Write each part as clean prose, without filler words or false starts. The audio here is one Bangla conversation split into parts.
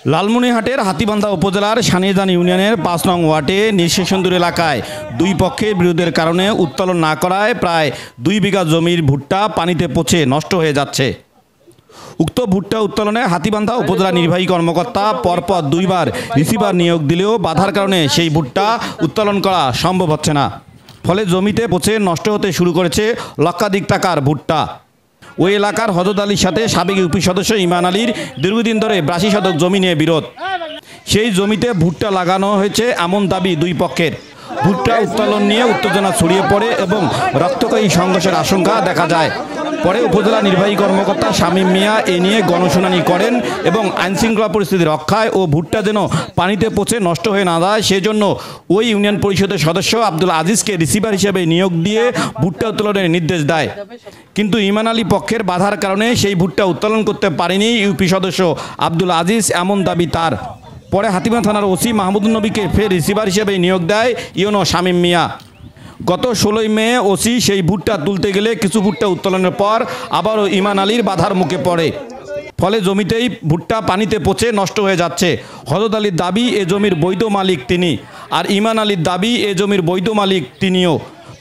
লালমনিরহাটের হাতীবান্ধা উপজেলার সানিয়াজান ইউনিয়নের ৫ নং ওয়ার্ডে নিঃশেষন্দুর এলাকায় দুই পক্ষের বিরোধের কারণে উত্তোলন না করায় প্রায় ২ বিঘা জমির ভুট্টা পানিতে পচে নষ্ট হয়ে যাচ্ছে। উক্ত ভুট্টা উত্তোলনে হাতীবান্ধা উপজেলা নির্বাহী কর্মকর্তা পরপর ২ বার রিসিভার নিয়োগ দিলেও বাধার কারণে সেই ভুট্টা উত্তোলন করা সম্ভব হচ্ছে না। ফলে জমিতে পচে নষ্ট হতে শুরু করেছে লক্ষাধিক টাকার ভুট্টা। ওই এলাকার হজরত আলীর সাথে সাবেক ইউপি সদস্য ইমান আলীর দীর্ঘদিন ধরে ৮২ শতক জমি নিয়ে বিরোধ। সেই জমিতে ভুট্টা লাগানো হয়েছে এমন দাবি দুই পক্ষের। ভুট্টা উত্তোলন নিয়ে উত্তেজনা ছড়িয়ে পড়ে এবং রক্তক্ষয়ী সংঘর্ষের আশঙ্কা দেখা যায়। পরে উপজেলা নির্বাহী কর্মকর্তা শামীম মিয়া এ নিয়ে গণশুনানি করেন এবং আইনশৃঙ্খলা পরিস্থিতি রক্ষায় ও ভুট্টা যেন পানিতে পচে নষ্ট হয়ে না যায় সেজন্য ওই ইউনিয়ন পরিষদের সদস্য আব্দুল আজিজকে রিসিভার হিসেবে নিয়োগ দিয়ে ভুট্টা উত্তোলনের নির্দেশ দেয়। কিন্তু ইমান আলী পক্ষের বাধার কারণে সেই ভুট্টা উত্তোলন করতে পারেনি ইউপি সদস্য আব্দুল আজিজ, এমন দাবি তার। পরে হাতীবান্ধা থানার ওসি মাহমুদুল নবীকে ফের রিসিভার হিসেবে নিয়োগ দেয় ইউনো শামীম মিয়া। গত ১৬ মে ওসি সেই ভুট্টা তুলতে গেলে কিছু ভুট্টা উত্তোলনের পর আবারও ইমান আলীর বাধার মুখে পড়ে। ফলে জমিতেই ভুট্টা পানিতে পচে নষ্ট হয়ে যাচ্ছে। হজরত আলীর দাবি এ জমির বৈধ মালিক তিনি, আর ইমান আলীর দাবি এ জমির বৈধ মালিক তিনিও।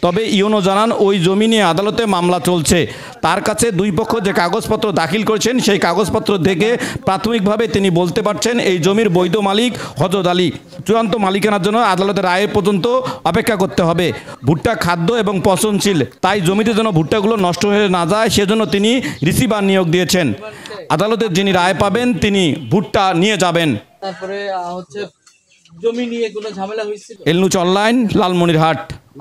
তবে ইউনো জানান ওই জমি নিয়ে আদালতে মামলা চলছে। তার কাছে দুই পক্ষ যে কাগজপত্র দাখিল করেছেন সেই কাগজপত্র থেকে প্রাথমিকভাবে তিনি বলতে পারছেন এই জমির বৈধ মালিক হজরত আলী। চূড়ান্ত মালিকানার জন্য আদালতের রায় পর্যন্ত অপেক্ষা করতে হবে। ভুট্টা খাদ্য এবং পচনশীল, তাই জমিতে যেন ভুট্টাগুলো নষ্ট হয়ে না যায় সেজন্য তিনি রিসিভার নিয়োগ দিয়েছেন। আদালতের যিনি রায় পাবেন তিনি ভুট্টা নিয়ে যাবেন। তারপরে হচ্ছে জমি নিয়ে কোনো ঝামেলা হয়েছিল। এলনুচ অনলাইন, লালমনিরহাট।